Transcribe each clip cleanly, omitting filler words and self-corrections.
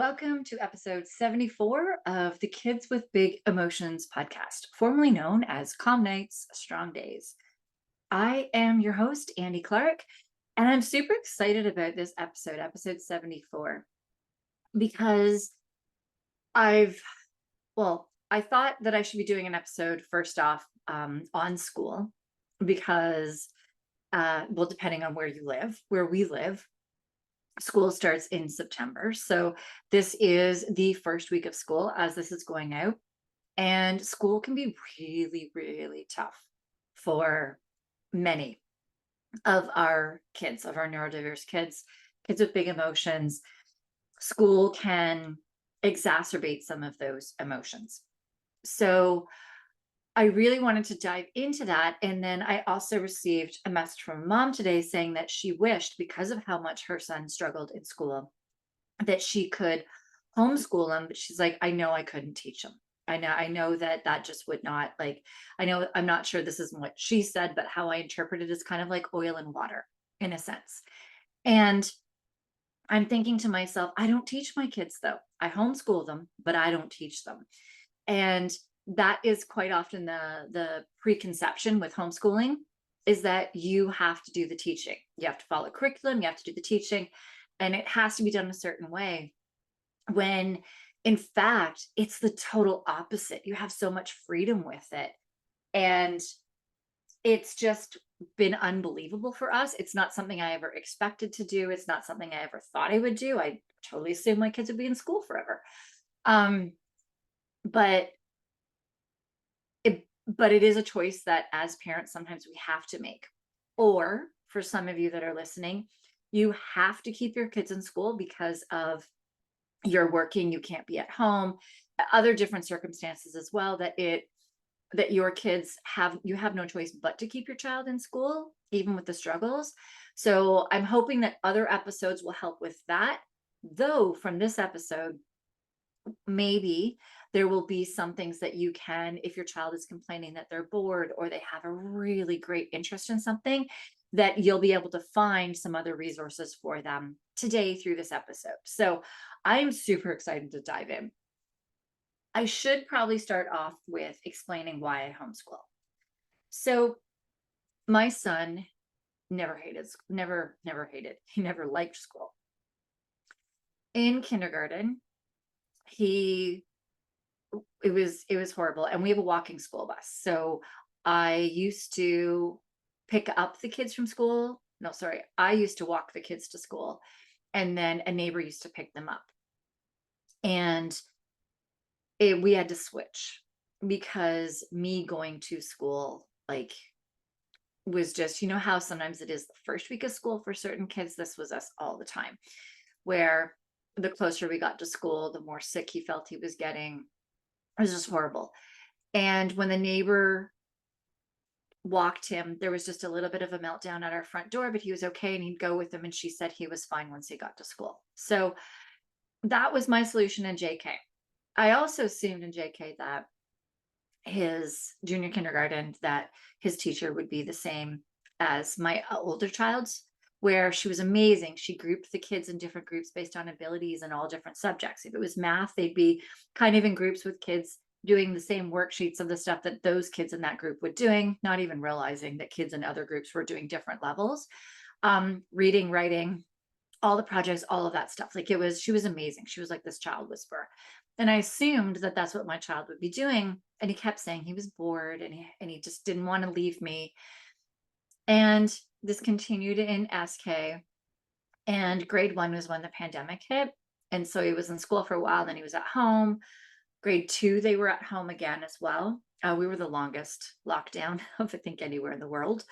Welcome to episode 74 of the Kids with Big Emotions podcast, formerly known as Calm Nights, Strong Days. I am your host, Andy Clark, and I'm super excited about this episode, episode 74, because I've, I thought that I should be doing an episode first off on school because, depending on where we live, school starts in September. So this is the first week of school as this is going out. And school can be really, really tough for many of our kids, of our neurodiverse kids, kids with big emotions. School can exacerbate some of those emotions. So I really wanted to dive into that. And then I also received a message from a mom today saying that she wished, because of how much her son struggled in school, that she could homeschool him. But she's like, I know I couldn't teach him. I know that just would not, like, I know, I'm not sure this isn't what she said, but how I interpret it is kind of like oil and water in a sense. And I'm thinking to myself, I don't teach my kids though. I homeschool them, but I don't teach them. And that is quite often the preconception with homeschooling, is that you have to do the teaching. You have to follow curriculum, you have to do the teaching, and it has to be done a certain way. When in fact, it's the total opposite. You have so much freedom with it. And it's just been unbelievable for us. It's not something I ever expected to do. It's not something I ever thought I would do. I totally assumed my kids would be in school forever. Um, but it is a choice that as parents sometimes we have to make. Or for some of you that are listening, you have to keep your kids in school because of you're working, you can't be at home, other different circumstances as well, that your kids have, you have no choice but to keep your child in school even with the struggles. So I'm hoping that other episodes will help with that, though from this episode maybe there will be some things that you can, if your child is complaining that they're bored or they have a really great interest in something, that you'll be able to find some other resources for them today through this episode. So I'm super excited to dive in. I should probably start off with explaining why I homeschool. So my son he never liked school. In kindergarten, he it was horrible, and we have a walking school bus. So I used to pick up the kids from school. No, sorry. I used to walk the kids to school, and then a neighbor used to pick them up. And we had to switch because me going to school, like, was just, you know how sometimes it is the first week of school for certain kids. This was us all the time, where the closer we got to school, the more sick he felt he was getting. It was just horrible. And when the neighbor walked him, there was just a little bit of a meltdown at our front door, but he was okay and he'd go with them. And she said he was fine once he got to school. So that was my solution in JK. I also assumed in JK that his junior kindergarten, that his teacher would be the same as my older child's, where she was amazing. She grouped the kids in different groups based on abilities and all different subjects. If it was math, they'd be kind of in groups with kids doing the same worksheets of the stuff that those kids in that group were doing, not even realizing that kids in other groups were doing different levels. Reading, writing, all the projects, all of that stuff. Like, she was amazing. She was like this child whisperer. And I assumed that that's what my child would be doing. And he kept saying he was bored, and he just didn't want to leave me. And this continued in SK. And grade 1 was when the pandemic hit. And so he was in school for a while, then he was at home. Grade 2, they were at home again as well. We were the longest lockdown of, I think, anywhere in the world.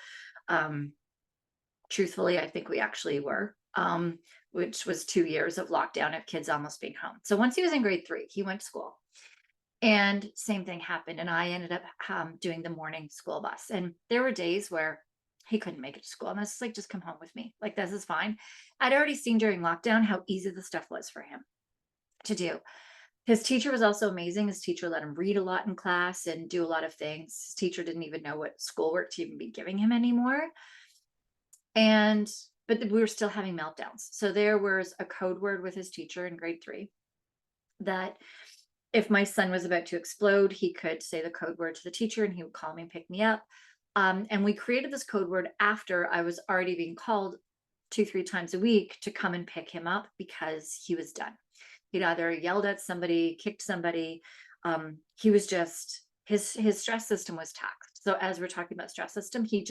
Truthfully, I think we actually were, which was 2 years of lockdown of kids almost being home. So once he was in grade 3, he went to school. And same thing happened. And I ended up doing the morning school bus. And there were days where he couldn't make it to school. And I was like, just come home with me. Like, this is fine. I'd already seen during lockdown how easy the stuff was for him to do. His teacher was also amazing. His teacher let him read a lot in class and do a lot of things. His teacher didn't even know what schoolwork to even be giving him anymore. But we were still having meltdowns. So there was a code word with his teacher in grade 3. that if my son was about to explode, he could say the code word to the teacher and he would call me and pick me up. And we created this code word after I was already being called 2, 3 times a week to come and pick him up because he was done. He'd either yelled at somebody, kicked somebody. He was just, his stress system was taxed. So as we're talking about stress system, he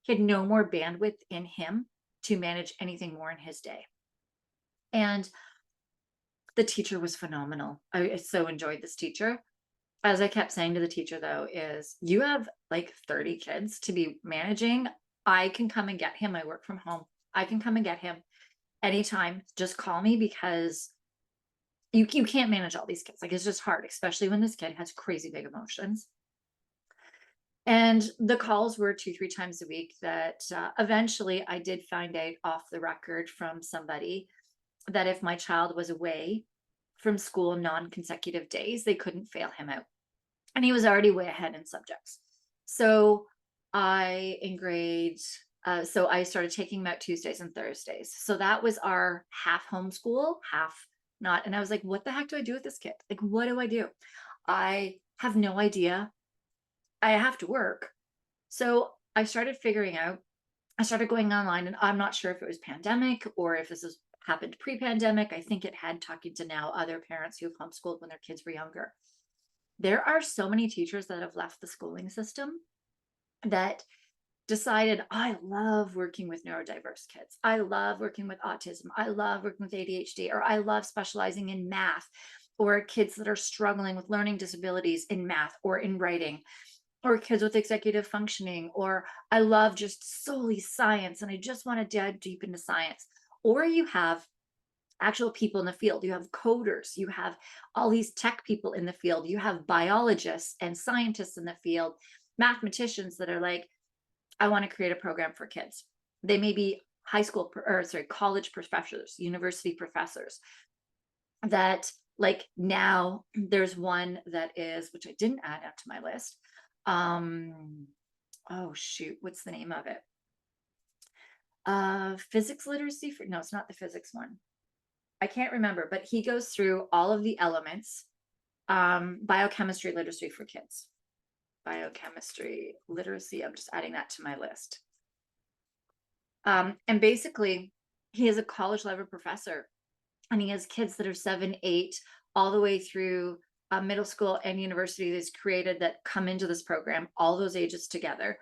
had no more bandwidth in him to manage anything more in his day. And the teacher was phenomenal. I so enjoyed this teacher. As I kept saying to the teacher, though, is you have like 30 kids to be managing. I can come and get him. I work from home. I can come and get him anytime. Just call me because you can't manage all these kids. Like, it's just hard, especially when this kid has crazy big emotions. And the calls were 2, 3 times a week that eventually I did find out off the record from somebody that if my child was away from school non-consecutive days, they couldn't fail him out. And he was already way ahead in subjects. So in grades, so I started taking him out Tuesdays and Thursdays. So that was our half homeschool, half not. And I was like, what the heck do I do with this kid? Like, what do I do? I have no idea. I have to work. So I started figuring out, I started going online, and I'm not sure if it was pandemic or if this has happened pre-pandemic. I think it had, talking to now other parents who've homeschooled when their kids were younger. There are so many teachers that have left the schooling system that decided, I love working with neurodiverse kids. I love working with autism. I love working with ADHD, or I love specializing in math, or kids that are struggling with learning disabilities in math or in writing, or kids with executive functioning, or I love just solely science and I just want to dive deep into science. Or you have actual people in the field. You have coders, you have all these tech people in the field, you have biologists and scientists in the field, mathematicians that are like, I want to create a program for kids. They may be college professors, university professors that, like, now there's one that is, which I didn't add up to my list. Oh shoot, what's the name of it? Physics literacy no, it's not the physics one. I can't remember, but he goes through all of the elements. Biochemistry literacy for kids. Biochemistry literacy, I'm just adding that to my list. And basically, he is a college level professor, and he has kids that are 7, 8, all the way through middle school and university that's created that come into this program, all those ages together,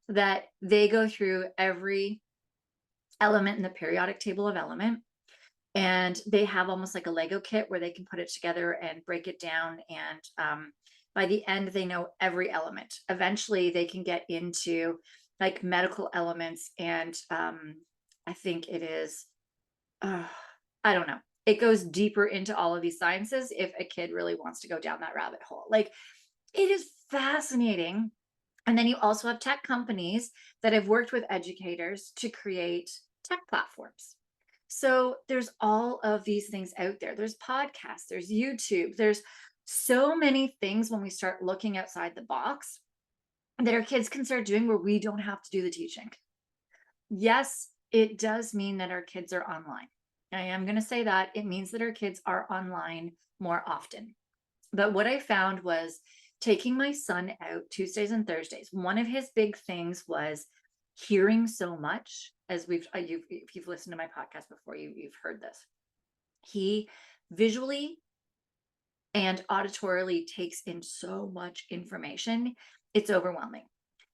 that they go through every element in the periodic table of element. And they have almost like a Lego kit where they can put it together and break it down. And by the end, they know every element. Eventually, they can get into like medical elements. And I think it is, I don't know. It goes deeper into all of these sciences if a kid really wants to go down that rabbit hole. Like, it is fascinating. And then you also have tech companies that have worked with educators to create tech platforms. So there's all of these things out there. There's podcasts, there's YouTube, there's so many things when we start looking outside the box that our kids can start doing where we don't have to do the teaching. Yes, it does mean that our kids are online. I am going to say that it means that our kids are online more often. But what I found was taking my son out Tuesdays and Thursdays. One of his big things was hearing so much. As if you've listened to my podcast before, you've heard this. He visually and auditorily takes in so much information. It's overwhelming.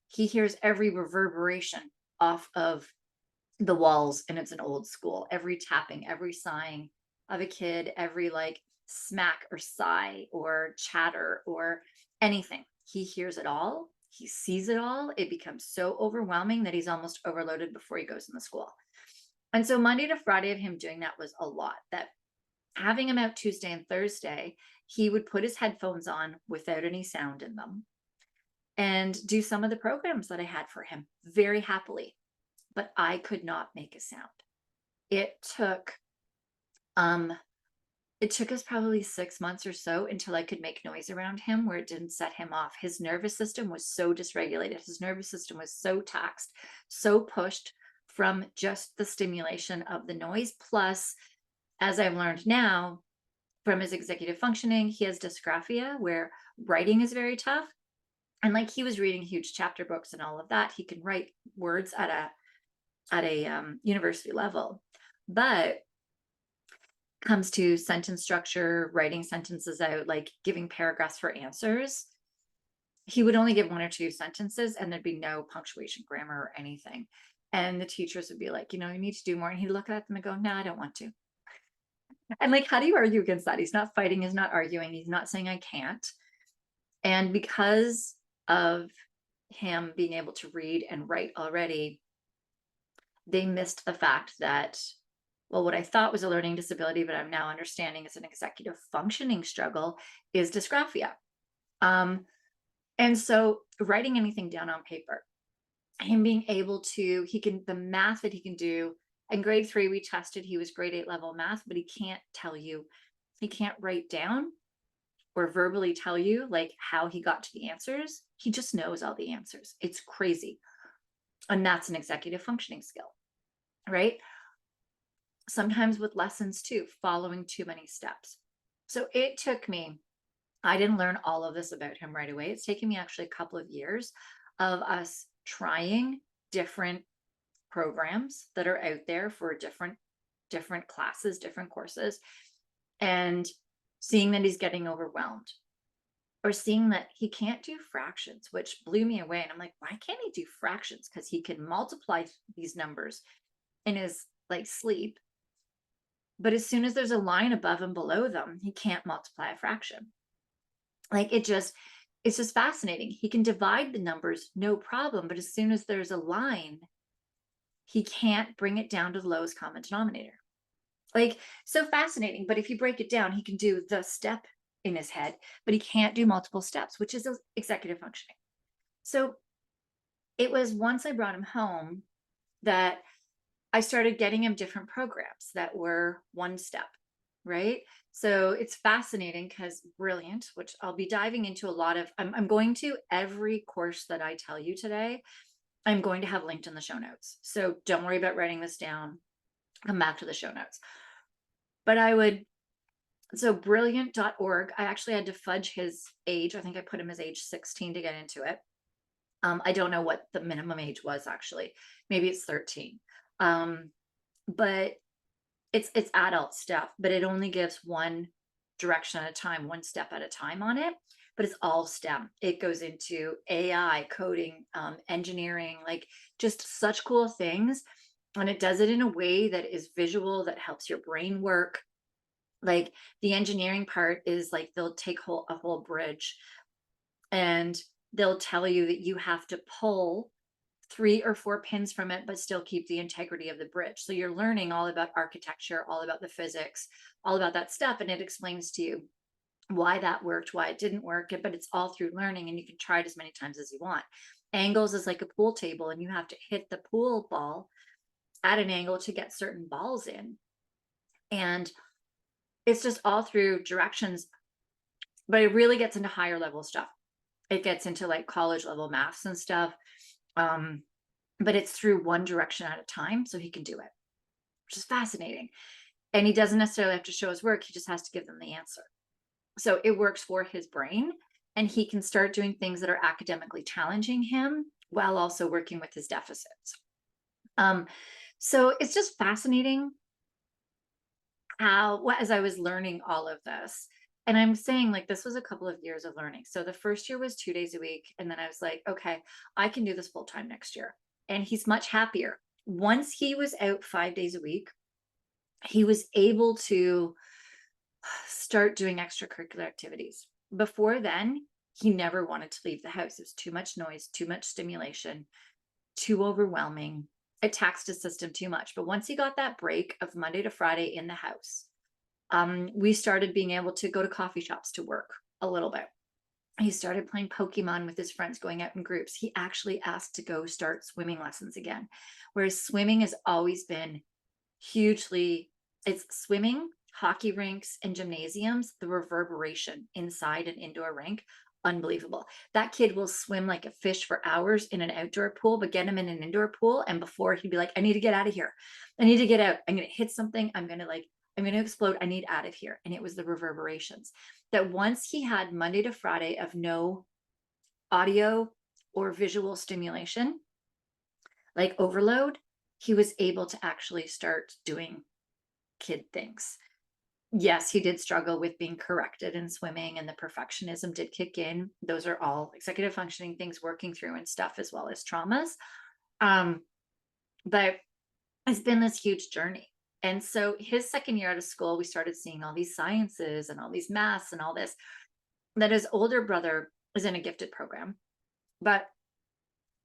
He hears every reverberation off of the walls, and it's an old school, every tapping, every sighing of a kid, every like smack or sigh or chatter or anything. He hears it all. He sees it all. It becomes so overwhelming that he's almost overloaded before he goes in the school. And so Monday to Friday of him doing that was a lot. That having him out Tuesday and Thursday, he would put his headphones on without any sound in them and do some of the programs that I had for him very happily. But I could not make a sound. It took us probably 6 months or so until I could make noise around him where it didn't set him off. His nervous system was so dysregulated. His nervous system was so taxed, so pushed from just the stimulation of the noise. Plus, as I've learned now, from his executive functioning. He has dysgraphia where writing is very tough. And like he was reading huge chapter books and all of that. He can write words at a university level. But comes to sentence structure, writing sentences out, like giving paragraphs for answers, he would only give one or two sentences and there'd be no punctuation, grammar, or anything. And the teachers would be like, you know, you need to do more. And he'd look at them and go, no, I don't want to. And like, how do you argue against that? He's not fighting, he's not arguing, he's not saying I can't. And because of him being able to read and write already, they missed the fact that, well, what I thought was a learning disability, but I'm now understanding is an executive functioning struggle, is dysgraphia. And so writing anything down on paper, him being able to, the math that he can do. In grade 3, we tested, he was grade 8 level math, but he can't write down or verbally tell you like how he got to the answers. He just knows all the answers. It's crazy. And that's an executive functioning skill, right? Sometimes with lessons too, following too many steps. So it took me, I didn't learn all of this about him right away. It's taken me actually a couple of years of us trying different programs that are out there for different classes, different courses, and seeing that he's getting overwhelmed, or seeing that he can't do fractions, which blew me away. And I'm like, why can't he do fractions? Because he can multiply these numbers in his like sleep. But as soon as there's a line above and below them, he can't multiply a fraction. Like it's just fascinating. He can divide the numbers, no problem. But as soon as there's a line, he can't bring it down to the lowest common denominator. Like, so fascinating. But if you break it down, he can do the step in his head, but he can't do multiple steps, which is executive functioning. So it was once I brought him home that I started getting him different programs that were one step, right? So it's fascinating because Brilliant, which I'll be diving into a lot of, I'm going to every course that I tell you today, I'm going to have linked in the show notes. So don't worry about writing this down. Come back to the show notes. But so brilliant.org, I actually had to fudge his age. I think I put him as age 16 to get into it. I don't know what the minimum age was actually. Maybe it's 13. But it's adult stuff, but it only gives one direction at a time, one step at a time on it. But it's all STEM. It goes into AI, coding, engineering, like just such cool things. And it does it in a way that is visual, that helps your brain work. Like the engineering part is like they'll take a whole bridge and they'll tell you that you have to pull 3 or 4 pins from it, but still keep the integrity of the bridge. So you're learning all about architecture, all about the physics, all about that stuff. And it explains to you why that worked, why it didn't work, but it's all through learning, and you can try it as many times as you want. Angles is like a pool table, and you have to hit the pool ball at an angle to get certain balls in. And it's just all through directions, but it really gets into higher level stuff. It gets into like college level maths and stuff. But it's through one direction at a time, so he can do it, which is fascinating. And he doesn't necessarily have to show his work. He just has to give them the answer. So it works for his brain, and he can start doing things that are academically challenging him while also working with his deficits. So it's just fascinating how, as I was learning all of this, and I'm saying like this was a couple of years of learning. So the first year was 2 days a week. And then I was like, okay, I can do this full time next year. And he's much happier. Once he was out 5 days a week, he was able to start doing extracurricular activities. Before then, he never wanted to leave the house. It was too much noise, too much stimulation, too overwhelming. It taxed his system too much. But once he got that break of Monday to Friday in the house, we started being able to go to coffee shops to work a little bit. He started playing Pokemon with his friends, going out in groups. He actually asked to go start swimming lessons again, whereas swimming has always been it's swimming, hockey rinks, and gymnasiums. The reverberation inside an indoor rink, unbelievable. That kid will swim like a fish for hours in an outdoor pool, but get him in an indoor pool, and before he'd be like, I need to get out of here. I need to get out. I'm going to hit something. I'm going to like I'm going to explode. I need out of here. And it was the reverberations. That once he had Monday to Friday of no audio or visual stimulation, like overload, he was able to actually start doing kid things. Yes, he did struggle with being corrected in swimming, and the perfectionism did kick in. Those are all executive functioning things working through and stuff, as well as traumas. Um, but it's been this huge journey. And so his second year out of school, we started seeing all these sciences and all these maths and all this. That his older brother is in a gifted program, but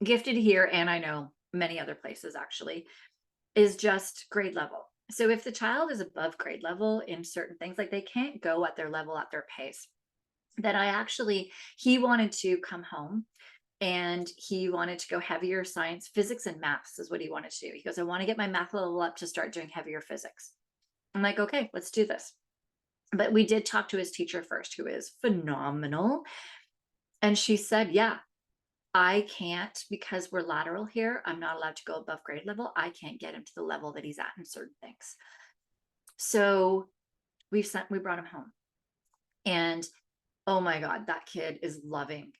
gifted here, and I know many other places actually, is just grade level. So if the child is above grade level in certain things, like they can't go at their level at their pace, that he wanted to come home and he wanted to go heavier science, physics and maths is what he wanted to do. He goes, I want to get my math level up to start doing heavier physics. I'm like, okay, let's do this. But we did talk to his teacher first, who is phenomenal. And she said, yeah, I can't, because we're lateral here. I'm not allowed to go above grade level. I can't get him to the level that he's at in certain things. So we brought him home, and oh my God, that kid is loving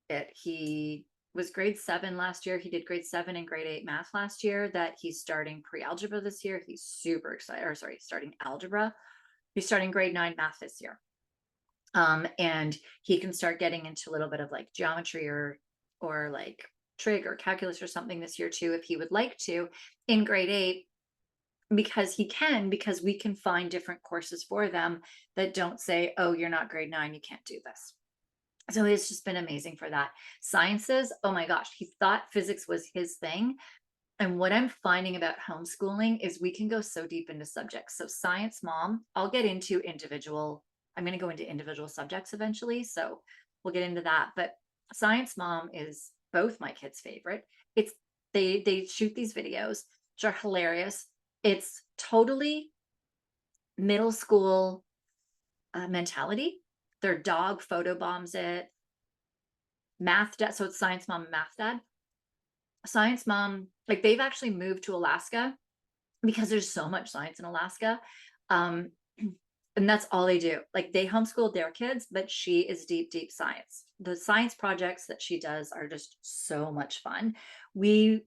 it. He was grade 7 last year. He did grade 7 and grade 8 math last year. That he's starting pre-algebra this year. He's super excited, or sorry, starting algebra. He's starting grade 9 math this year. And he can start getting into a little bit of like geometry or like trig or calculus or something this year too, if he would like to, in grade 8, because because we can find different courses for them that don't say, oh, you're not grade 9, you can't do this. So it's just been amazing for that. Sciences, oh my gosh, he thought physics was his thing. And what I'm finding about homeschooling is we can go so deep into subjects. So science mom, I'm going to go into individual subjects eventually. So we'll get into that. But science mom is both my kids' favorite. It's they shoot these videos, which are hilarious. It's totally middle school mentality. Their dog photo bombs it. Math dad, so it's science mom and math dad. Science mom, like they've actually moved to Alaska because there's so much science in Alaska. And that's all they do. Like they homeschooled their kids, but she is deep, deep science. The science projects that she does are just so much fun. We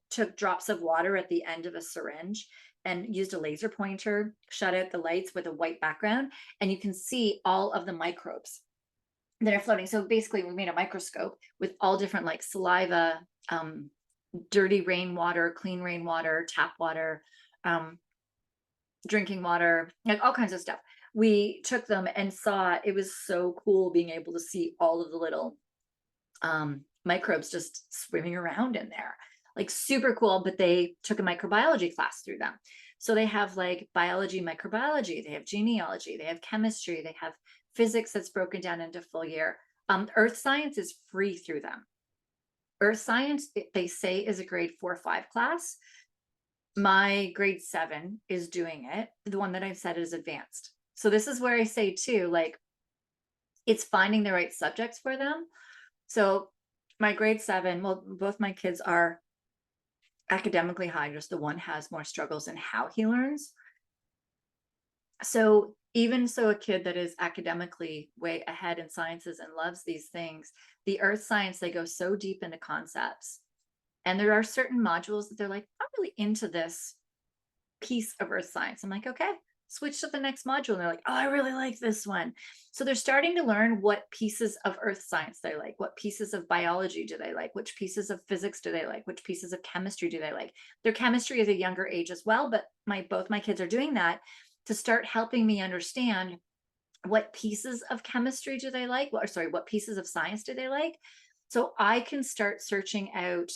took drops of water at the end of a syringe and used a laser pointer, shut out the lights with a white background, and you can see all of the microbes that are floating. So basically we made a microscope with all different like saliva, dirty rainwater, clean rainwater, tap water, drinking water, like all kinds of stuff. We took them and saw, it was so cool being able to see all of the little microbes just swimming around in there, like super cool. But they took a microbiology class through them. So they have like biology, microbiology, they have genealogy, they have chemistry, they have physics that's broken down into full year. Earth science is free through them. Earth science, they say, is a grade 4 or 5 class. My grade 7 is doing it. The one that I've said is advanced. So this is where I say too, like it's finding the right subjects for them. So my grade 7, well, both my kids are academically high, just the one has more struggles in how he learns. So even so, a kid that is academically way ahead in sciences and loves these things, the earth science, they go so deep into concepts. And there are certain modules that they're like, I'm really into this piece of earth science. I'm like, okay, switch to the next module. And they're like, oh, I really like this one. So they're starting to learn what pieces of earth science they like, what pieces of biology do they like, which pieces of physics do they like, which pieces of chemistry do they like. Their chemistry is a younger age as well, but both my kids are doing that to start helping me understand what pieces of chemistry do they like, what pieces of science do they like, so I can start searching out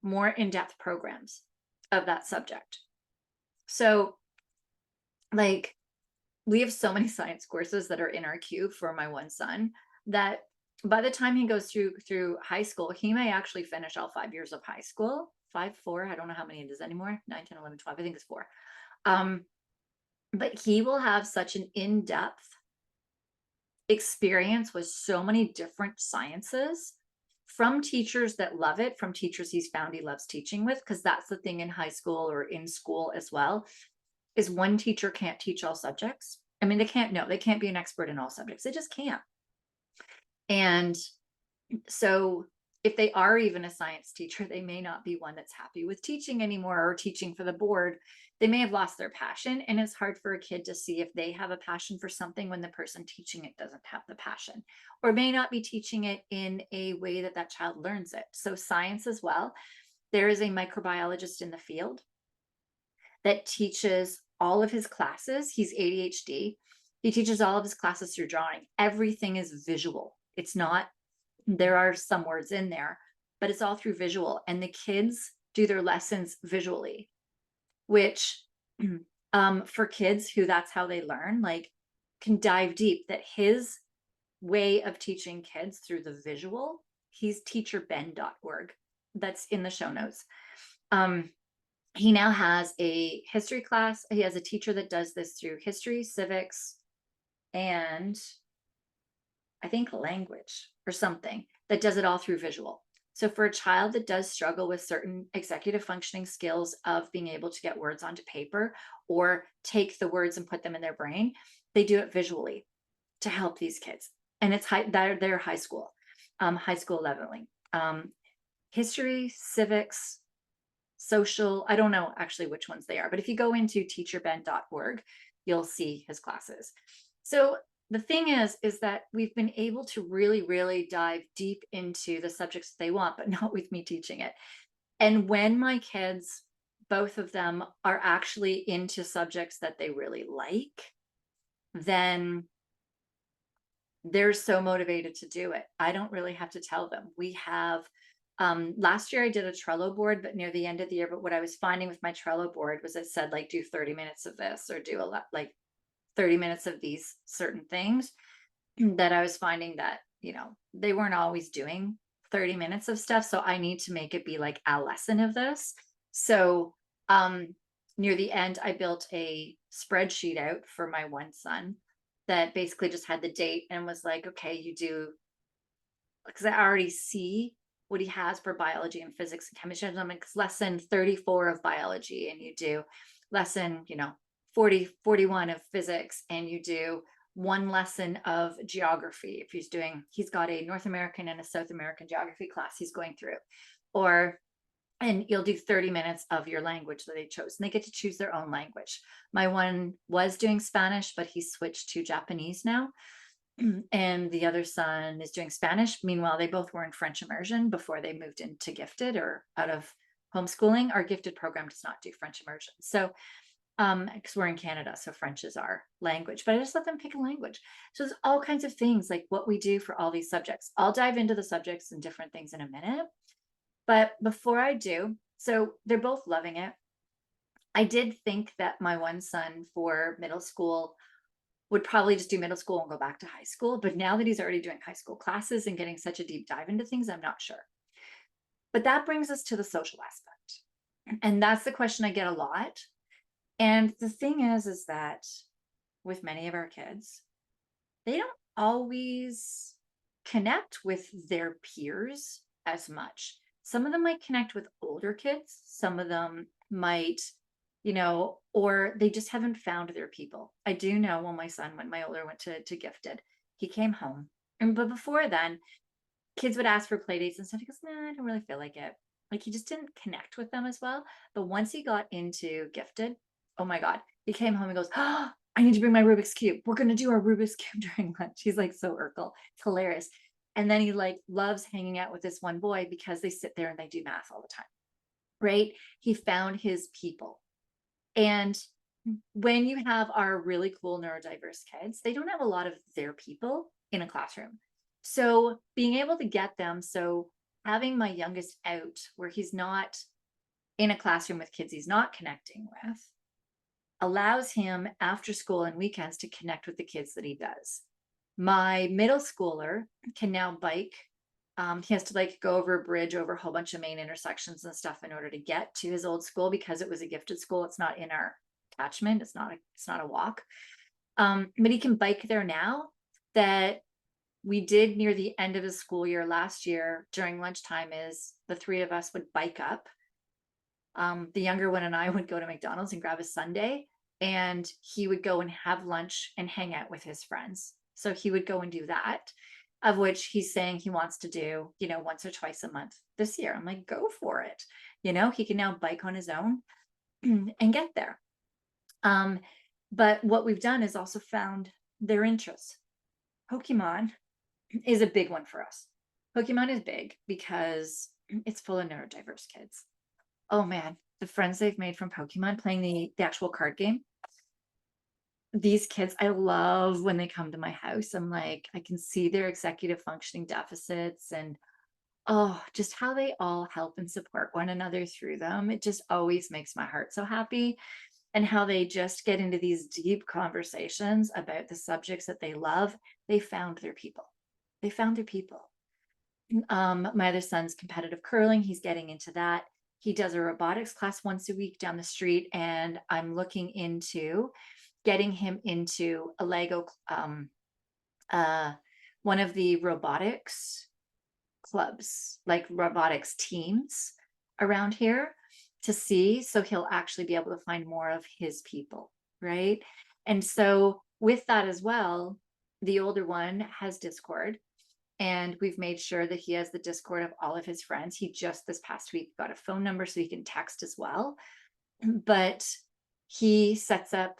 more in-depth programs of that subject. So like we have so many science courses that are in our queue for my one son that by the time he goes through high school, he may actually finish all 5 years of high school. 5, 4, I don't know how many it is anymore. 9, 10, 11, 12, I think it's 4. But he will have such an in-depth experience with so many different sciences from teachers that love it, from teachers he's found he loves teaching with, because that's the thing in high school or in school as well. is one teacher can't teach all subjects. I mean, they can't, no, they can't be an expert in all subjects. They just can't. And so if they are even a science teacher, they may not be one that's happy with teaching anymore or teaching for the board. They may have lost their passion, and it's hard for a kid to see if they have a passion for something when the person teaching it doesn't have the passion, or may not be teaching it in a way that that child learns it. So science as well. There is a microbiologist in the field that teaches all of his classes. He's ADHD. He teaches all of his classes through drawing. Everything is visual. It's not, there are some words in there, but it's all through visual. And the kids do their lessons visually, which for kids who that's how they learn, like, can dive deep. That his way of teaching kids through the visual, he's teacherben.org. That's in the show notes. He now has a history class. He has a teacher that does this through history, civics, and I think language or something, that does it all through visual. So for a child that does struggle with certain executive functioning skills of being able to get words onto paper or take the words and put them in their brain, they do it visually to help these kids. And it's they're high school leveling. History, civics, social, I don't know actually which ones they are, but if you go into teacherben.org, you'll see his classes. So the thing is that we've been able to really, really dive deep into the subjects they want, but not with me teaching it. And when my kids, both of them, are actually into subjects that they really like, then they're so motivated to do it. I don't really have to tell them. We have last year I did a Trello board, but near the end of the year, but what I was finding with my Trello board was it said, like, do 30 minutes of this or do a lot, like 30 minutes of these certain things, that I was finding that, they weren't always doing 30 minutes of stuff. So I need to make it be like a lesson of this. So near the end, I built a spreadsheet out for my one son that basically just had the date and was like, okay, you do, because I already see what he has for biology and physics and chemistry. I'm like, it's lesson 34 of biology, and you do lesson, 41 of physics, and you do one lesson of geography. If he's got a North American and a South American geography class he's going through, and you'll do 30 minutes of your language that they chose, and they get to choose their own language. My one was doing Spanish, but he switched to Japanese now. And the other son is doing Spanish. Meanwhile, they both were in French immersion before they moved into gifted or out of homeschooling. Our gifted program does not do French immersion. So, because we're in Canada, so French is our language, but I just let them pick a language. So there's all kinds of things like what we do for all these subjects. I'll dive into the subjects and different things in a minute. But before I do, so they're both loving it. I did think that my one son for middle school would probably just do middle school and go back to high school. But now that he's already doing high school classes and getting such a deep dive into things, I'm not sure. But that brings us to the social aspect. And that's the question I get a lot. And the thing is that with many of our kids, they don't always connect with their peers as much. Some of them might connect with older kids. Some of them might, or they just haven't found their people. I do know when my older went to gifted, he came home. But before then, kids would ask for play dates and stuff. He goes, nah, I don't really feel like it. Like, he just didn't connect with them as well. But once he got into gifted, oh my God, he came home and goes, oh, I need to bring my Rubik's Cube. We're going to do our Rubik's Cube during lunch. He's like so Urkel. It's hilarious. And then he loves hanging out with this one boy because they sit there and they do math all the time, right? He found his people. And when you have our really cool neurodiverse kids, they don't have a lot of their people in a classroom. So being able to get them, so having my youngest out where he's not in a classroom with kids he's not connecting with, allows him after school and weekends to connect with the kids that he does. My middle schooler can now bike. He has to go over a bridge over a whole bunch of main intersections and stuff in order to get to his old school because it was a gifted school. It's not in our catchment. It's not a walk. But he can bike there now. That we did near the end of his school year last year during lunchtime is the three of us would bike up. The younger one and I would go to McDonald's and grab a sundae and he would go and have lunch and hang out with his friends. So he would go and do that, of which he's saying he wants to do, once or twice a month this year. I'm like, go for it. He can now bike on his own and get there. But what we've done is also found their interests. Pokemon is a big one for us. Pokemon is big because it's full of neurodiverse kids. Oh man, the friends they've made from Pokemon playing the actual card game. These kids, I love when they come to my house. I'm like, I can see their executive functioning deficits and just how they all help and support one another through them. It just always makes my heart so happy. And how they just get into these deep conversations about the subjects that they love. They found their people. They found their people. My other son's competitive curling. He's getting into that. He does a robotics class once a week down the street, and I'm looking into getting him into a Lego, one of the robotics clubs, like robotics teams around here to see. So he'll actually be able to find more of his people, right? And so with that as well, the older one has Discord, and we've made sure that he has the Discord of all of his friends. He just this past week got a phone number so he can text as well. But he sets up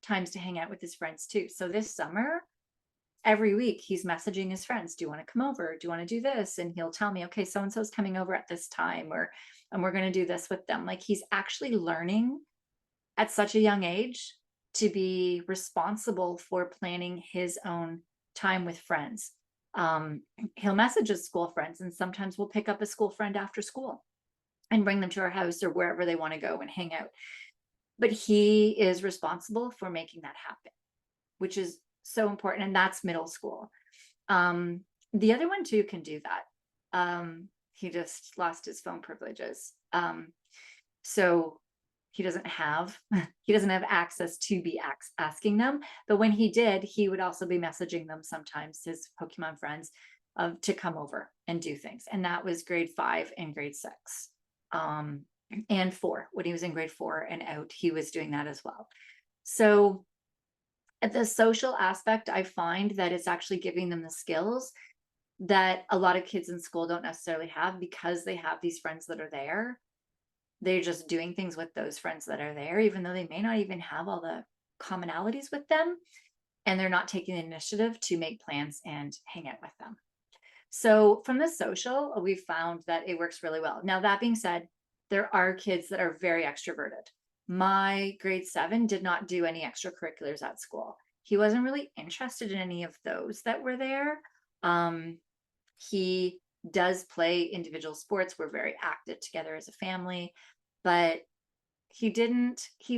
times to hang out with his friends too. So this summer, every week he's messaging his friends, do you want to come over? Do you want to do this? And he'll tell me, okay, so-and-so's coming over at this time, and we're going to do this with them. Like, he's actually learning at such a young age to be responsible for planning his own time with friends. He'll message his school friends, and sometimes we'll pick up a school friend after school and bring them to our house or wherever they want to go and hang out. But he is responsible for making that happen, which is so important. And that's middle school. The other one too can do that. He just lost his phone privileges. So he doesn't have access to be asking them. But when he did, he would also be messaging them sometimes, his Pokemon friends, to come over and do things. And that was grade 5 and grade 6. And 4, when he was in grade 4 and out, he was doing that as well. So at the social aspect, I find that it's actually giving them the skills that a lot of kids in school don't necessarily have, because they have these friends that are there. They're just doing things with those friends that are there, even though they may not even have all the commonalities with them, and they're not taking the initiative to make plans and hang out with them. So from the social, we found that it works really well. Now, that being said, there are kids that are very extroverted. My grade 7 did not do any extracurriculars at school. He wasn't really interested in any of those that were there. He does play individual sports. We're very active together as a family, but he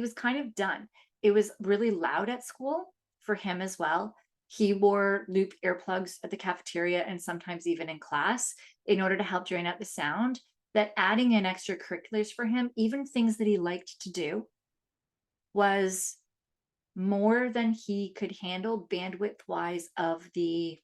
was kind of done. It was really loud at school for him as well. He wore loop earplugs at the cafeteria and sometimes even in class in order to help drain out the sound. That adding in extracurriculars for him, even things that he liked to do, was more than he could handle bandwidth wise of the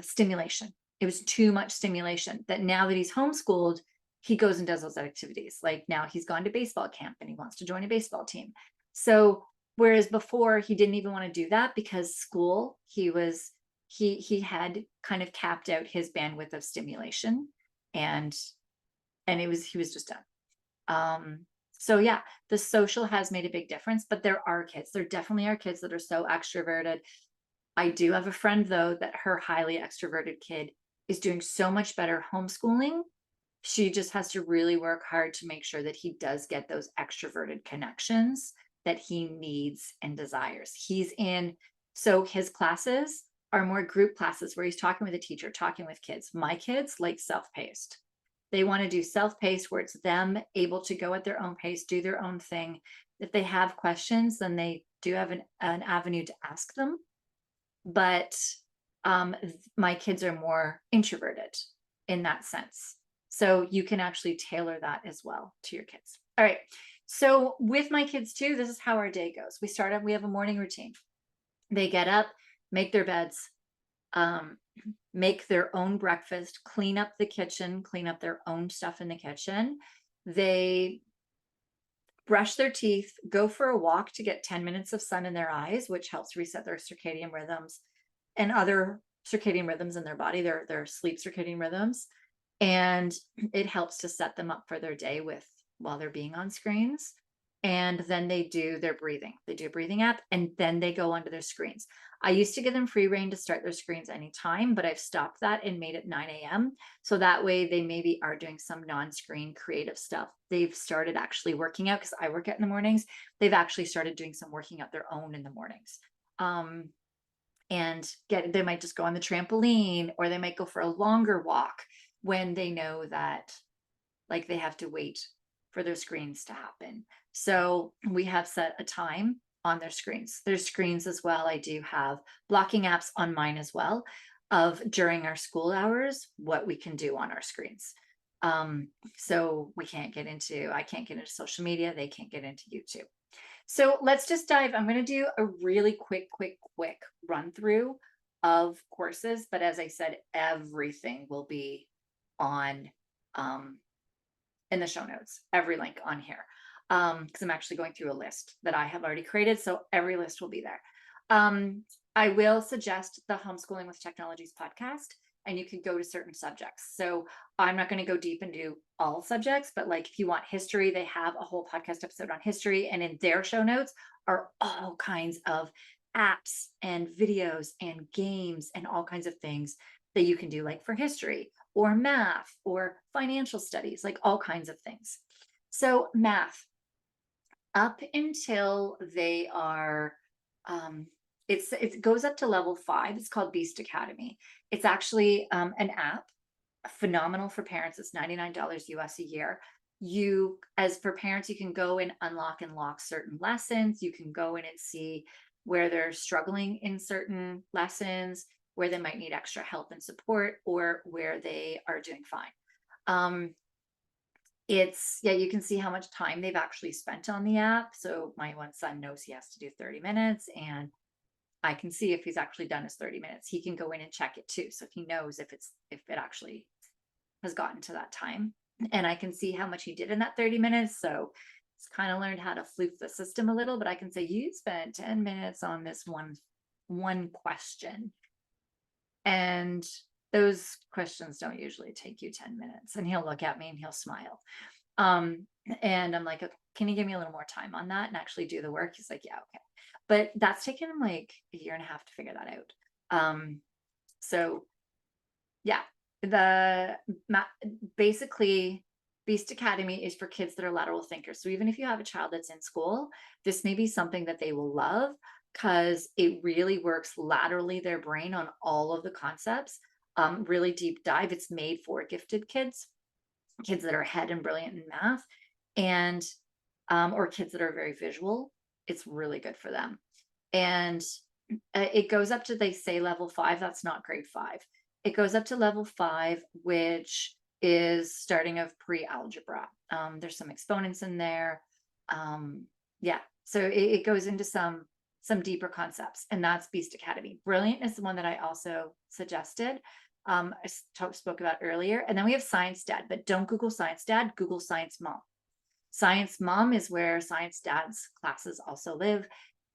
stimulation. It was too much stimulation, that now that he's homeschooled, he goes and does those activities. Like, now he's gone to baseball camp and he wants to join a baseball team. So whereas before he didn't even want to do that because school, he had kind of capped out his bandwidth of stimulation, and he was just done. So yeah, the social has made a big difference, but there definitely are kids that are so extroverted. I do have a friend though that her highly extroverted kid is doing so much better homeschooling. She just has to really work hard to make sure that he does get those extroverted connections that he needs and desires. So his classes are more group classes where he's talking with a teacher, talking with kids. My kids like self-paced. They want to do self-paced where it's them able to go at their own pace, do their own thing. If they have questions, then they do have an avenue to ask them. But my kids are more introverted in that sense. So you can actually tailor that as well to your kids. All right. So with my kids too, this is how our day goes. We have a morning routine. They get up, make their beds, make their own breakfast, clean up the kitchen, clean up their own stuff in the kitchen. They brush their teeth, go for a walk to get 10 minutes of sun in their eyes, which helps reset their circadian rhythms and other circadian rhythms in their body, their sleep circadian rhythms. And it helps to set them up for their day with while they're being on screens. And then they do their breathing. They do a breathing app and then they go onto their screens. I used to give them free reign to start their screens anytime, but I've stopped that and made it 9 a.m. So that way they maybe are doing some non-screen creative stuff. They've started actually working out because I work out in the mornings. They've actually started doing some working out their own in the mornings. And they might just go on the trampoline, or they might go for a longer walk when they know that like they have to wait for their screens to happen. So we have set a time on their screens. There's screens as well. I do have blocking apps on mine as well of during our school hours, what we can do on our screens. So I can't get into social media. They can't get into YouTube. So let's just dive. I'm going to do a really quick run through of courses. But as I said, everything will be on in the show notes, every link on here. Because I'm actually going through a list that I have already created. So every list will be there. I will suggest the Homeschooling with Technologies podcast, and you can go to certain subjects. So I'm not going to go deep into all subjects, but like if you want history, they have a whole podcast episode on history, and in their show notes are all kinds of apps and videos and games and all kinds of things that you can do, like for history or math or financial studies, like all kinds of things. So math, up until they are, it goes up to level 5. It's called Beast Academy. It's actually an app, phenomenal for parents. It's $99 US a year. As for parents, you can go and unlock and lock certain lessons. You can go in and see where they're struggling in certain lessons, where they might need extra help and support, or where they are doing fine. You can see how much time they've actually spent on the app. So my one son knows he has to do 30 minutes, and I can see if he's actually done his 30 minutes. He can go in and check it too. So he knows if it actually has gotten to that time. And I can see how much he did in that 30 minutes. So he's kind of learned how to fluke the system a little, but I can say you spent 10 minutes on this one question. And those questions don't usually take you 10 minutes. And he'll look at me and he'll smile. And I'm like, okay, can you give me a little more time on that and actually do the work? He's like, yeah, okay. But that's taken him like a year and a half to figure that out. So yeah, basically Beast Academy is for kids that are lateral thinkers. So even if you have a child that's in school, this may be something that they will love, because it really works laterally their brain on all of the concepts. Really deep dive. It's made for gifted kids that are ahead and brilliant in math, and or kids that are very visual. It's really good for them. And it goes up to, they say level 5. That's not grade 5. It goes up to level 5, which is starting of pre-algebra. There's some exponents in there. Yeah, so it goes into some deeper concepts, and that's Beast Academy. Brilliant is the one that I also suggested. I spoke about earlier. And then we have Science Dad, but don't Google Science Dad, Google Science Mom. Science Mom is where Science Dad's classes also live.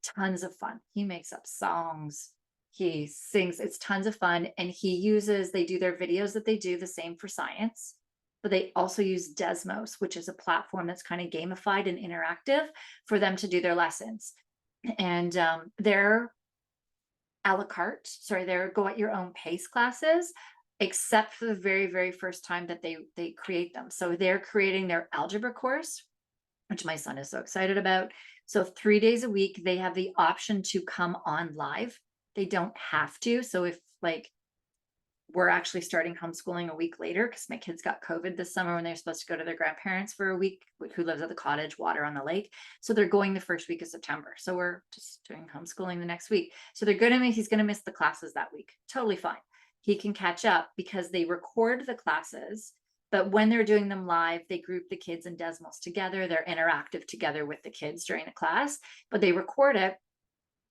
Tons of fun. He makes up songs. He sings. It's tons of fun. And they do their videos that they do the same for science, but they also use Desmos, which is a platform that's kind of gamified and interactive for them to do their lessons. And they're a la carte. They're go at your own pace classes, except for the very, very first time that they create them. So they're creating their algebra course, which my son is so excited about. So 3 days a week, they have the option to come on live. They don't have to. So if like we're actually starting homeschooling a week later, because my kids got COVID this summer when they're supposed to go to their grandparents for a week, who lives at the cottage, water on the lake. So they're going the first week of September. So we're just doing homeschooling the next week. So he's going to miss the classes that week. Totally fine. He can catch up because they record the classes, but when they're doing them live, they group the kids in Desmos together. They're interactive together with the kids during the class, but they record it.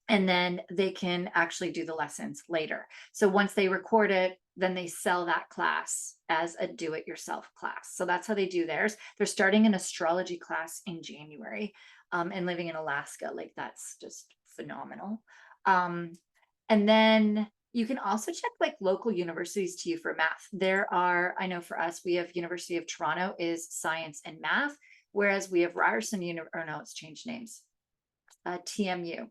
and then they can actually do the lessons later. So once they record it, then they sell that class as a do-it-yourself class. So that's how they do theirs. They're starting an astrology class in January, and living in Alaska. Like, that's just phenomenal. Um, and then you can also check like local universities to you for math. There are, I know for us, we have University of Toronto is science and math, whereas we have Ryerson or no, it's changed names, TMU,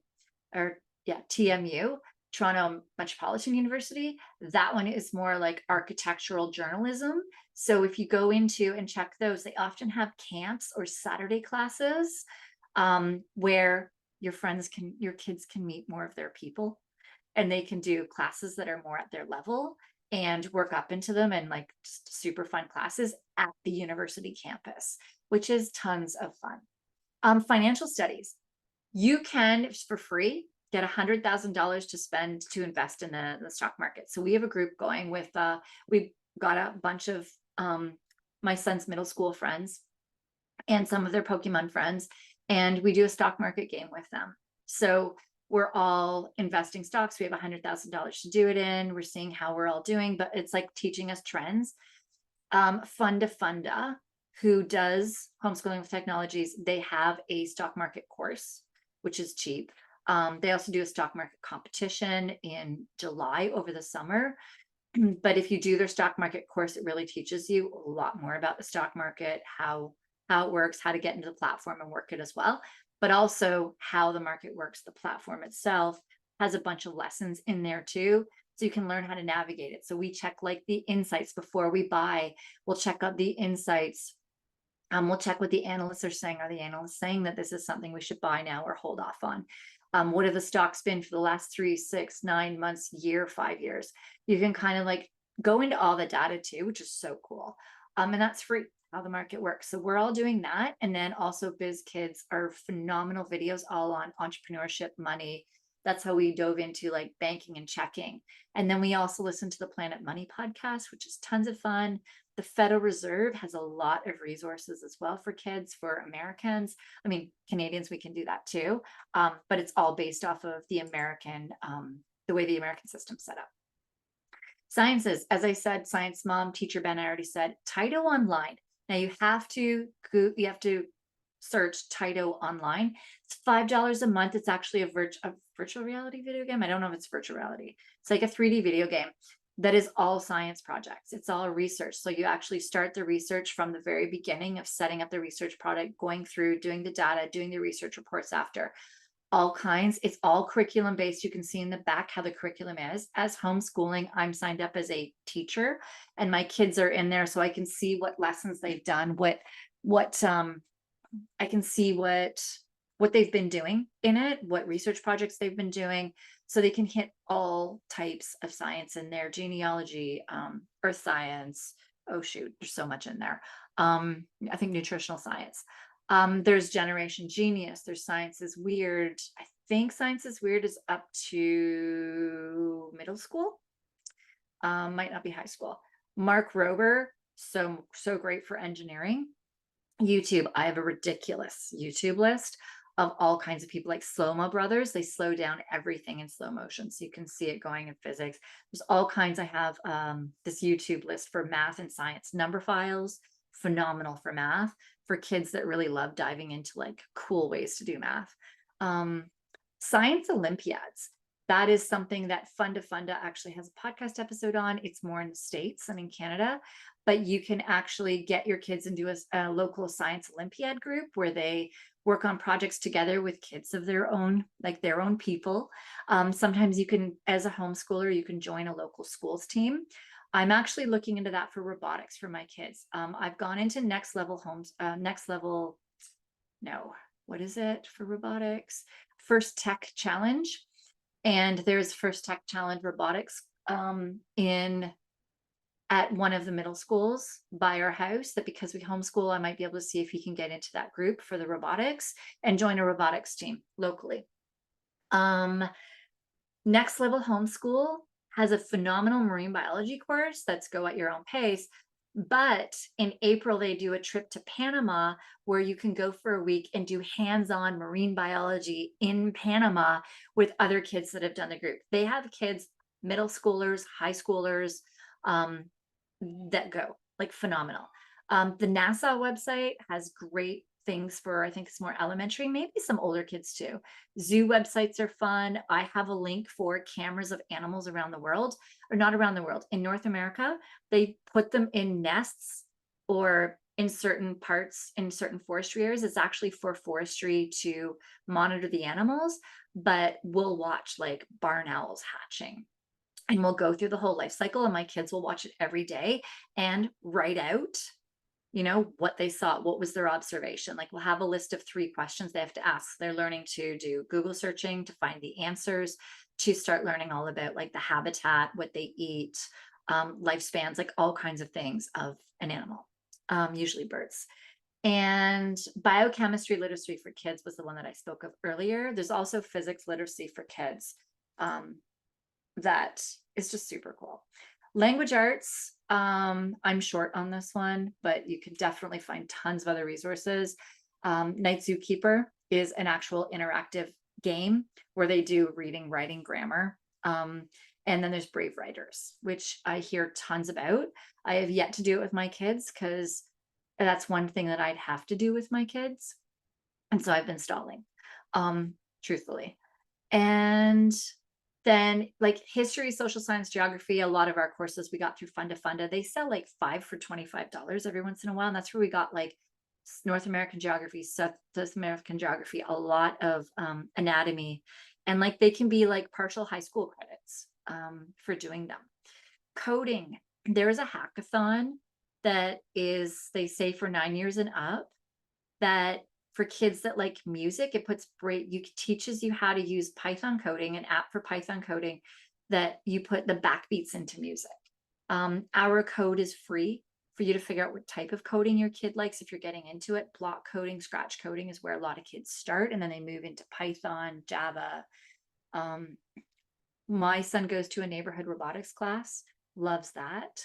or yeah, TMU, Toronto Metropolitan University. That one is more like architectural journalism. So if you go into and check those, they often have camps or Saturday classes, where your kids can meet more of their people, and they can do classes that are more at their level and work up into them, and like just super fun classes at the university campus, which is tons of fun. Financial studies. You can, for free, get $100,000 to spend to invest in the stock market. So we have a group going with, we've got a bunch of my son's middle school friends and some of their Pokemon friends, and we do a stock market game with them. So we're all investing stocks. We have $100,000 to do it in. We're seeing how we're all doing, but it's like teaching us trends. Funda, who does homeschooling with technologies, they have a stock market course, which is cheap. They also do a stock market competition in July over the summer. But if you do their stock market course, it really teaches you a lot more about the stock market, how it works, how to get into the platform and work it as well, but also how the market works. The platform itself has a bunch of lessons in there too, so you can learn how to navigate it. So we check like the insights before we buy. We'll check out the insights. We'll check what the analysts are saying. Are the analysts saying that this is something we should buy now or hold off on? What have the stocks been for the last 3, 6, 9 months, year, 5 years? You can kind of like go into all the data too, which is so cool. And that's free, how the market works. So we're all doing that. And then also Biz Kids are phenomenal videos all on entrepreneurship, money. That's how we dove into like banking and checking. And then we also listen to the Planet Money podcast, which is tons of fun. The Federal Reserve has a lot of resources as well for kids, for Americans. I mean, Canadians, we can do that too. But it's all based off of the American, the way the American system's set up. Sciences, as I said, Science Mom, Teacher Ben, I already said. Taito Online. Now you have to search Taito Online. It's $5 a month. It's actually a virtual reality video game. I don't know if it's virtual reality. It's like a 3D video game that is all science projects. It's all research. So you actually start the research from the very beginning of setting up the research product, going through, doing the data, doing the research reports after. All kinds. It's all curriculum based. You can see in the back how the curriculum is. As homeschooling, I'm signed up as a teacher, and my kids are in there, so I can see what lessons they've done, what I can see what they've been doing in it, what research projects they've been doing, so they can hit all types of science in there: genealogy, earth science. Oh shoot, there's so much in there. I think nutritional science. There's Generation Genius. There's Science is Weird. I think Science is Weird is up to middle school. Might not be high school. Mark Rober, so great for engineering. YouTube, I have a ridiculous YouTube list of all kinds of people, like Slow Mo Brothers. They slow down everything in slow motion, so you can see it going in physics. There's all kinds. I have this YouTube list for math and science. Number Files, phenomenal for math, for kids that really love diving into like cool ways to do math. Science Olympiads. That is something that Funda actually has a podcast episode on. It's more in the States than in Canada, but you can actually get your kids into a local science Olympiad group where they work on projects together with kids of their own, like their own people. Sometimes you can, as a homeschooler, you can join a local schools team. I'm actually looking into that for robotics for my kids. I've gone into Next Level, what is it for robotics? First Tech Challenge. And there's First Tech Challenge robotics at one of the middle schools by our house, that because we homeschool, I might be able to see if he can get into that group for the robotics and join a robotics team locally. Next Level Homeschool has a phenomenal marine biology course. That's go at your own pace. But in April, they do a trip to Panama where you can go for a week and do hands-on marine biology in Panama with other kids that have done the group. They have kids, middle schoolers, high schoolers, um, that go like phenomenal. The NASA website has great things for, I think it's more elementary, maybe some older kids too. Zoo websites are fun. I have a link for cameras of animals around the world, or not around the world, in North America. They put them in nests or in certain parts, in certain forestry areas. It's actually for forestry to monitor the animals, but we'll watch like barn owls hatching, and we'll go through the whole life cycle, and my kids will watch it every day and write out, what they saw, what was their observation. Like we'll have a list of 3 questions they have to ask. They're learning to do Google searching to find the answers, to start learning all about like the habitat, what they eat, lifespans, like all kinds of things of an animal, usually birds. And biochemistry literacy for kids was the one that I spoke of earlier. There's also physics literacy for kids. That is just super cool. Language arts, I'm short on this one, but you can definitely find tons of other resources. Night Zookeeper is an actual interactive game where they do reading, writing, grammar. And then there's Brave Writers, which I hear tons about. I have yet to do it with my kids because that's one thing that I'd have to do with my kids. And so I've been stalling, truthfully. And then like history, social science, geography, a lot of our courses we got through Funda Funda. They sell like 5 for $25 every once in a while. And that's where we got like North American geography, South American geography, a lot of anatomy. And like they can be like partial high school credits for doing them. Coding, there is a hackathon that is, they say, for 9 years and up, that for kids that like music, it puts great, you teaches you how to use Python coding, an app for Python coding that you put the backbeats into music. Our code is free for you to figure out what type of coding your kid likes if you're getting into it. Block coding, scratch coding is where a lot of kids start, and then they move into Python, Java. My son goes to a neighborhood robotics class, loves that.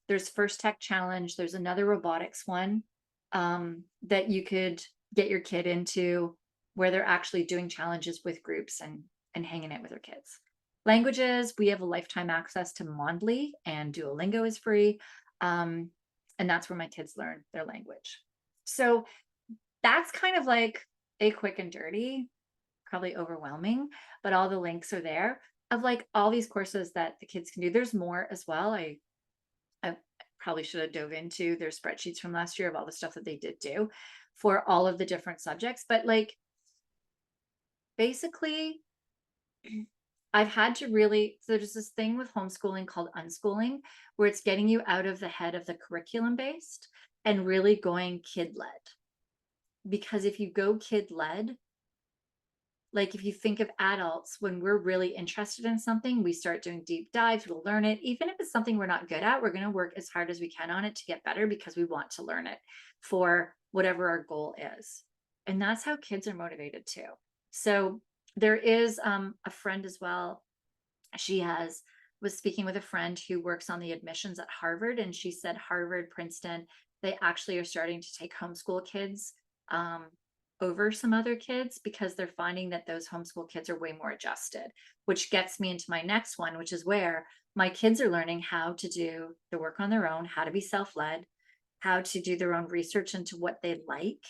There's First Tech Challenge. There's another robotics one that you could get your kid into, where they're actually doing challenges with groups and hanging out with their kids. Languages, we have a lifetime access to Mondly, and Duolingo is free. And that's where my kids learn their language. So that's kind of like a quick and dirty, probably overwhelming, but all the links are there of like all these courses that the kids can do. There's more as well. I probably should have dove into their spreadsheets from last year of all the stuff that they did do for all of the different subjects. But like, basically, I've had to really, so there's this thing with homeschooling called unschooling, where it's getting you out of the head of the curriculum based and really going kid led. Because if you go kid led, like if you think of adults, when we're really interested in something, we start doing deep dives, we'll learn it. Even if it's something we're not good at, we're going to work as hard as we can on it to get better because we want to learn it for whatever our goal is. And that's how kids are motivated too. So there is a friend as well. She was speaking with a friend who works on the admissions at Harvard, and she said Harvard, Princeton, they actually are starting to take homeschool kids over some other kids because they're finding that those homeschool kids are way more adjusted, which gets me into my next one, which is where my kids are learning how to do the work on their own, how to be self-led, how to do their own research into what they like,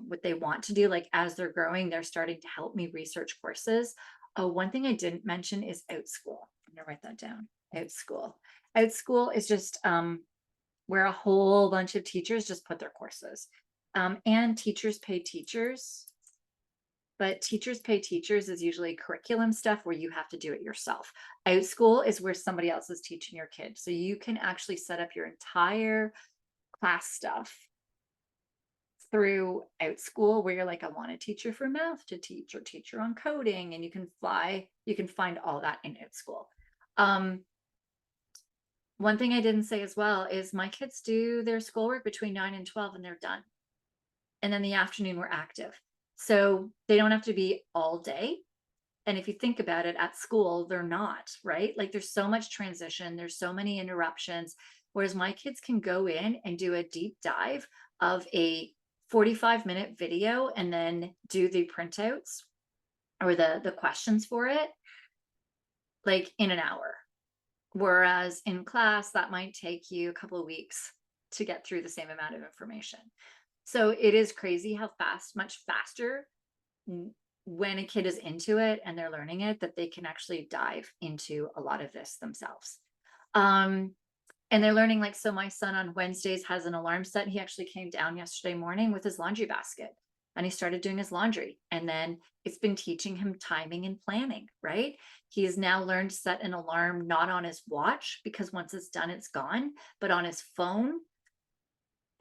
what they want to do. Like as they're growing, they're starting to help me research courses. Oh, one thing I didn't mention is OutSchool. I'm gonna write that down. OutSchool. OutSchool is just where a whole bunch of teachers just put their courses. And teachers pay teachers, but teachers pay teachers is usually curriculum stuff where you have to do it yourself. OutSchool is where somebody else is teaching your kid. So you can actually set up your entire class stuff through OutSchool, where you're like, I want a teacher for math to teach, or teacher on coding, and you can find all that in OutSchool. One thing I didn't say as well is my kids do their schoolwork between 9 and 12 and they're done. And then the afternoon we're active. So they don't have to be all day. And if you think about it, at school, they're not, right? Like there's so much transition, there's so many interruptions. Whereas my kids can go in and do a deep dive of a 45-minute video and then do the printouts or the questions for it like in an hour. Whereas in class, that might take you a couple of weeks to get through the same amount of information. So it is crazy how much faster when a kid is into it and they're learning it, that they can actually dive into a lot of this themselves. And they're learning, like, so my son on Wednesdays has an alarm set. He actually came down yesterday morning with his laundry basket and he started doing his laundry. And then it's been teaching him timing and planning, right? He has now learned to set an alarm not on his watch, because once it's done, it's gone, but on his phone,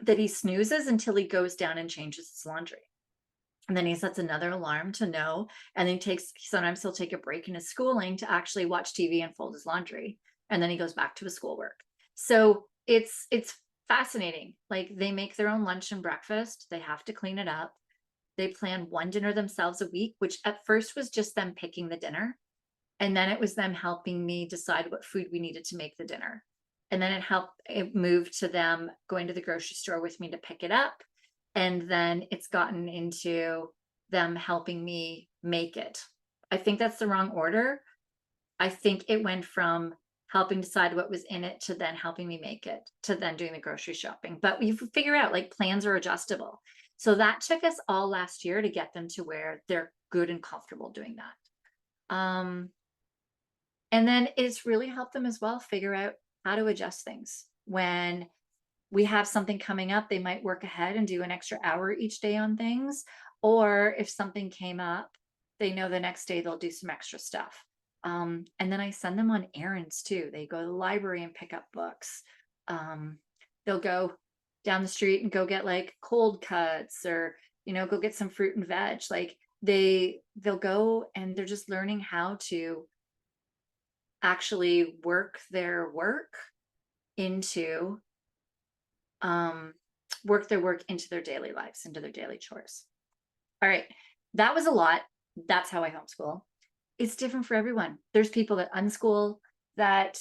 that he snoozes until he goes down and changes his laundry. And then he sets another alarm to know, and then sometimes he'll take a break in his schooling to actually watch TV and fold his laundry. And then he goes back to his schoolwork. So it's fascinating. Like, they make their own lunch and breakfast. They have to clean it up. They plan one dinner themselves a week, which at first was just them picking the dinner. And then it was them helping me decide what food we needed to make the dinner. And then it moved to them going to the grocery store with me to pick it up. And then it's gotten into them helping me make it. I think that's the wrong order. I think it went from helping decide what was in it to then helping me make it, to then doing the grocery shopping. But you figure out, like, plans are adjustable. So that took us all last year to get them to where they're good and comfortable doing that. And then it's really helped them as well figure out how to adjust things. When we have something coming up, they might work ahead and do an extra hour each day on things. Or if something came up, they know the next day they'll do some extra stuff. And then I send them on errands too. They go to the library and pick up books. They'll go down the street and go get, like, cold cuts, or, go get some fruit and veg. Like, they'll go and they're just learning how to actually work their work into their daily lives, into their daily chores. All right, that was a lot. That's how I homeschool. It's different for everyone. There's people that unschool that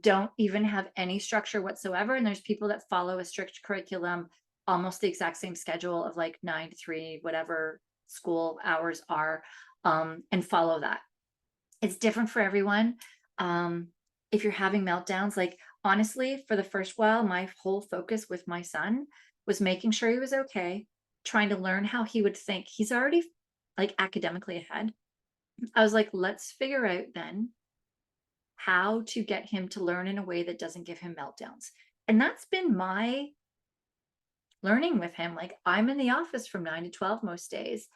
don't even have any structure whatsoever, and there's people that follow a strict curriculum, almost the exact same schedule of like 9 to 3, whatever school hours are, and follow that. It's different for everyone. If you're having meltdowns, like, honestly, for the first while, my whole focus with my son was making sure he was okay, trying to learn how he would think. He's already, like, academically ahead. I was like, let's figure out then how to get him to learn in a way that doesn't give him meltdowns. And that's been my learning with him. Like, I'm in the office from 9 to 12 most days.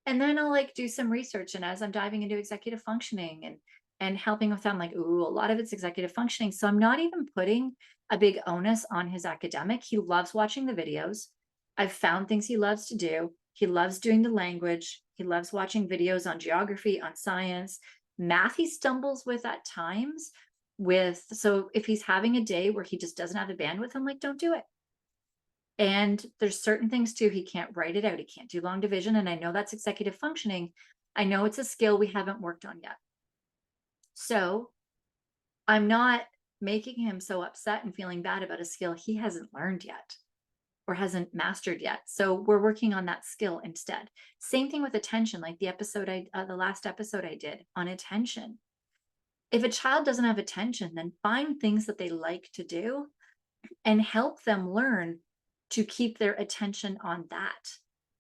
And then I'll, like, do some research. And as I'm diving into executive functioning and helping with them, like, ooh, a lot of it's executive functioning. So I'm not even putting a big onus on his academic. He loves watching the videos. I've found things he loves to do. He loves doing the language. He loves watching videos on geography, on science. Math he stumbles with at times. So if he's having a day where he just doesn't have the bandwidth, I'm like, don't do it. And there's certain things too, he can't write it out. He can't do long division. And I know that's executive functioning. I know it's a skill we haven't worked on yet. So I'm not making him so upset and feeling bad about a skill he hasn't learned yet or hasn't mastered yet. So we're working on that skill instead. Same thing with attention, like the last episode I did on attention. If a child doesn't have attention, then find things that they like to do and help them learn to keep their attention on that.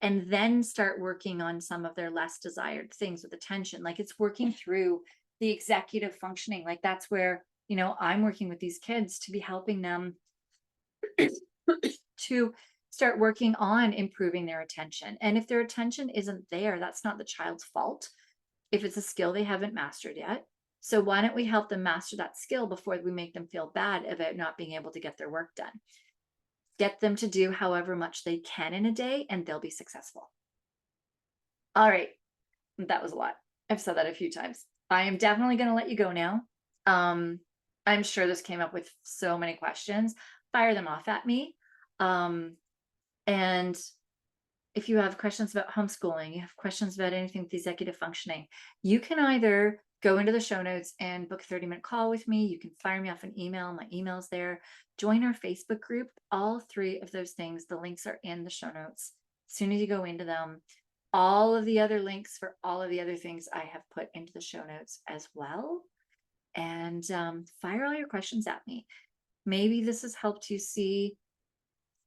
And then start working on some of their less desired things with attention. Like, it's working through the executive functioning. Like, that's where, I'm working with these kids to be helping them to start working on improving their attention. And if their attention isn't there, that's not the child's fault if it's a skill they haven't mastered yet. So why don't we help them master that skill before we make them feel bad about not being able to get their work done? Get them to do however much they can in a day, and they'll be successful. All right, that was a lot. I've said that a few times. I am definitely going to let you go now. I'm sure this came up with so many questions. Fire them off at me. And if you have questions about homeschooling, you have questions about anything with executive functioning, you can either go into the show notes and book a 30-minute call with me. You can fire me off an email. My email's there. Join our Facebook group. All three of those things, the links are in the show notes. As soon as you go into them, all of the other links for all of the other things I have put into the show notes as well. And fire all your questions at me. Maybe this has helped you see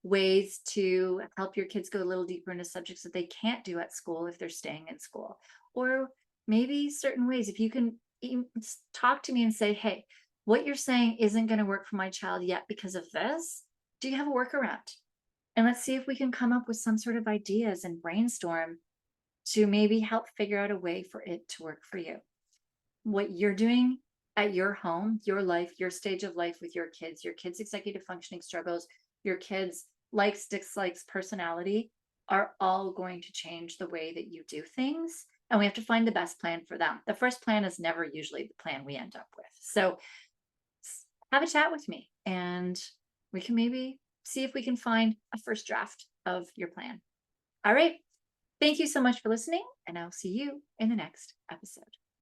ways to help your kids go a little deeper into subjects that they can't do at school if they're staying in school. Or maybe certain ways, if you can even talk to me and say, hey, what you're saying isn't going to work for my child yet because of this. Do you have a workaround? And let's see if we can come up with some sort of ideas and brainstorm to maybe help figure out a way for it to work for you. What you're doing at your home, your life, your stage of life with your kids' executive functioning struggles, your kids' likes, dislikes, personality are all going to change the way that you do things. And we have to find the best plan for them. The first plan is never usually the plan we end up with. So have a chat with me and we can maybe see if we can find a first draft of your plan. All right. Thank you so much for listening, and I'll see you in the next episode.